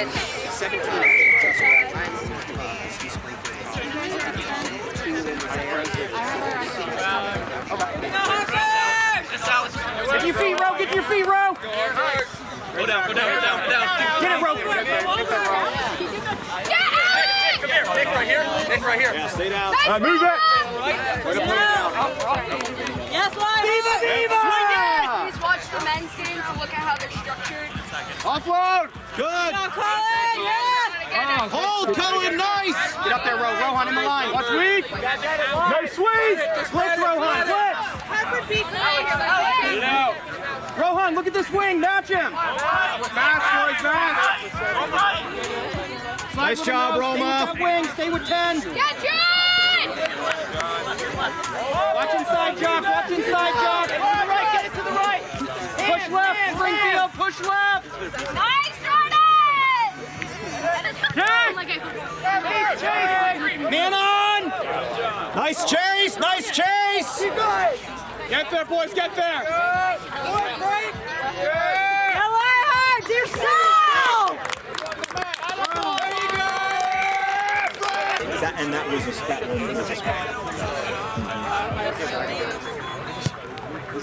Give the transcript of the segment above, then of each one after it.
And 17. Get your feet, Ro. Get your feet, Ro. Go down, go down, go down, go down. Get it, Ro. Nick right here. Nick right here. Yeah, stay down. Move it. yes, Lyle. Viva, Viva. Please watch the men's game to look at how they're structured. Offload. Good. Hold, Cohen, nice. Get up there, Ro. Rohan in the line. Watch weak. Nice sweep. Blitz, Rohan. Blitz. Hartford beats Rohan, look at this wing. Match him. Match, boys, match. Nice job, Roma. Stay with that wing. Stay with 10. Yeah, John! Watch inside, Jock. Watch inside, Jock. Get it to the right. Get it to the right. Push left, Springfield. Push left. Nice, Jordan! Man on. Nice chase. Nice chase. Get there, boys. Get there. That was a spot.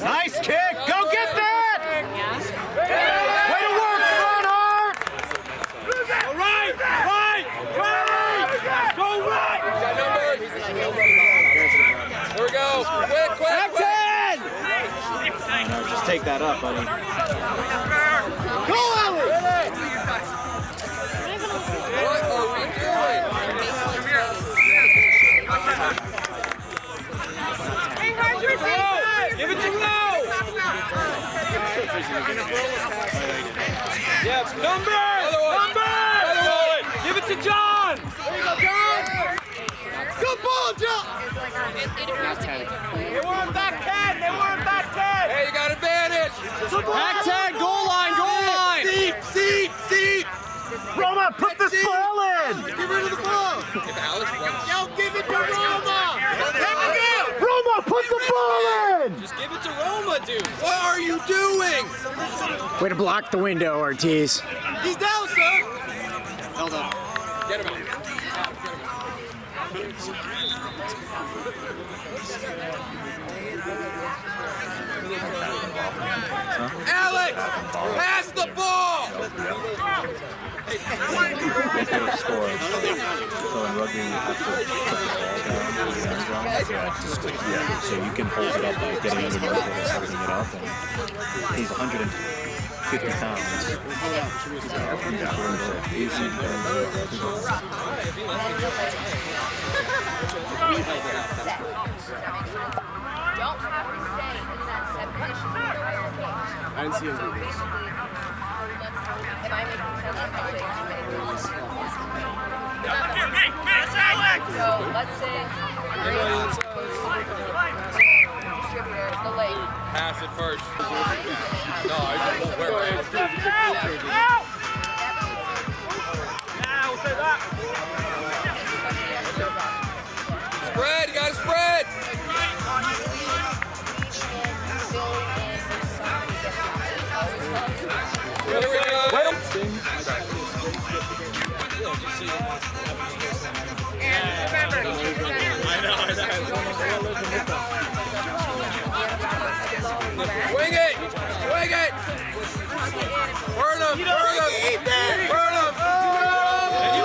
Nice kick. Go get that. Way to work, Ronhart. All right. Go right. Here we go. Quick. Just take that up, buddy. Go, Allie. What are we doing? Give it to Low. Yeah, Number. Give it to John. There you go, John. Good ball, John. They were on back 10. Hey, you got advantage. Back 10. Goal line. Deep. Roma, put this ball in. Get rid of the ball. Give it to Roma. Roma, put the ball in. Just give it to Roma, dude. What are you doing? Way to block the window, Ortiz. He's down, sir. Held up. Get him out. Alex, pass the ball. Score. So in rugby, you have to put the ball down. So you can hold it up by getting underneath it and holding it up. And he's 150 pounds. Don't have to stay in that set position. I didn't see him do this. If I make so let's say distributor, the lake. Pass it first. No, I won't wear it. Spread, you gotta spread. Here we go. Wing it! Burn him! And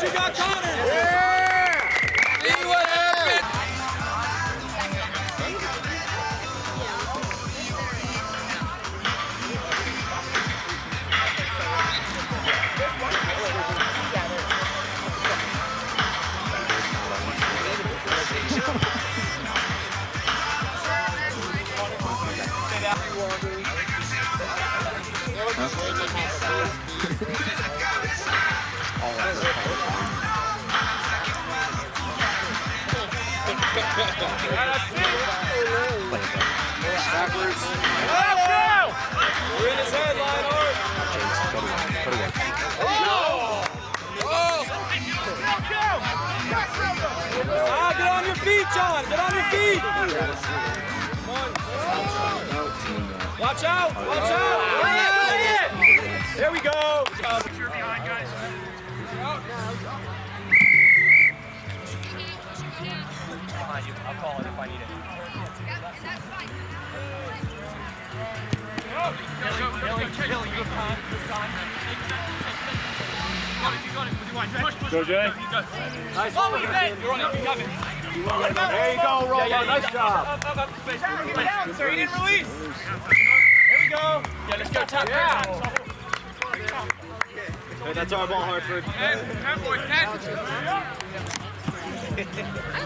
you got Connor! Yeah! See what happened? Backwards. We're in his head, Lionheart. Get on your feet, John. Get on your feet. Watch out. There we go. Go, Jay. Nice. You're on it. You got it. There you go, Roma. Nice job. Give it down, sir. You didn't release. There we go. Yeah, let's go top. Hey, that's our ball, Hartford. I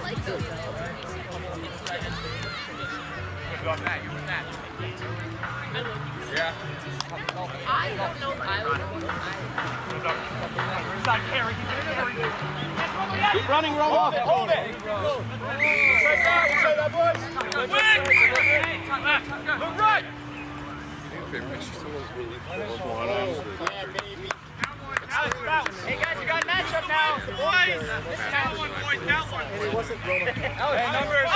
like those. Yeah. I don't know. Keep running, Roma. Hold it. Look right. Hey guys, you got a matchup now. Boys. That one. Hey, numbers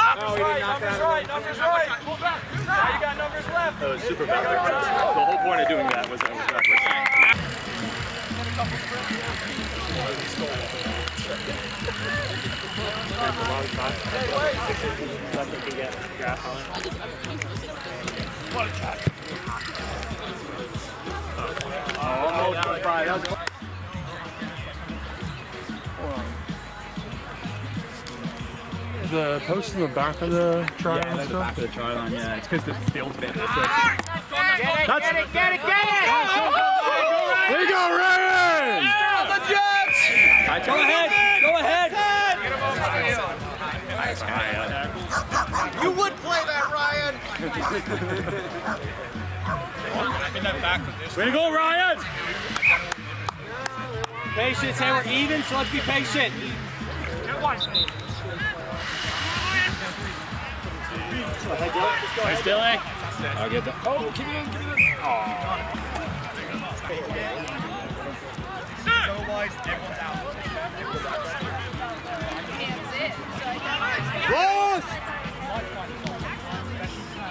right. Now you got numbers left. That was super bad. The whole point of doing that was The post in the back of the try line the stuff? back of the try line, yeah. It's because the field's been. Get it. There you go, Ryan! The Jets. Go ahead. You would play that, Ryan. Way to go, Ryan. Patience, hey, we're even, so let's be patient. Nice, Dilly. I'll get that. Oh, give me this.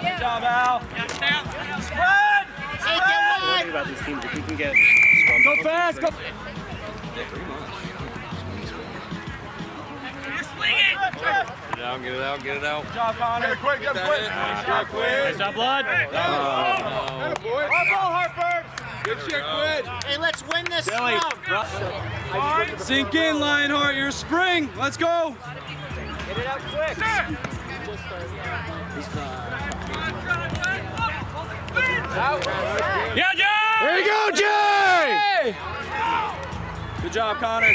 Good job, Al. Spread! Talking about these teams, if we can get scrum. Go fast, go. Get it out. Good job, Connor. Get it quick. Nice job, Blood. Our ball, Hartford. Good shit, Quid. Hey, let's win this Billy. scrum. Sink in, Lionheart. You're a spring. Let's go. Get it out quick. Yeah, Jay! There you go, Jay! Good job, Connor.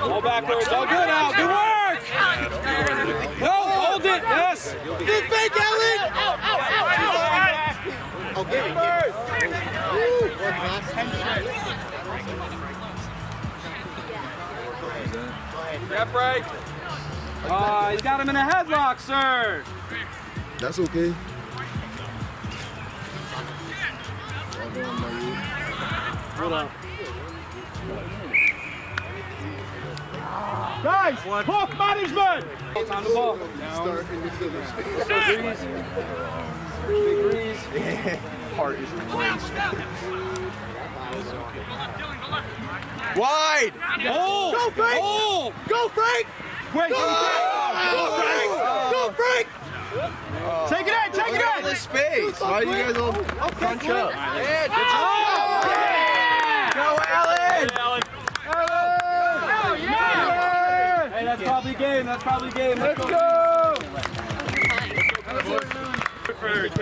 All backwards. All good, Al. Good work. No, hold it. Yes. Good fake, Ellen. Oh, give it. Step right. He's got him in a headlock, sir. That's okay. Hold on. Guys, hook management. Time to ball. Heart is racing. Wide. Oh! Go, Frank! Oh! Go, Frank! Wait, Go, Frank! Go, Frank! take it in, take it in! This space. Why do you guys all crunch up? Yeah, good Oh! job. Go, Alan. Hey, that's probably game, Let's go! Perfect.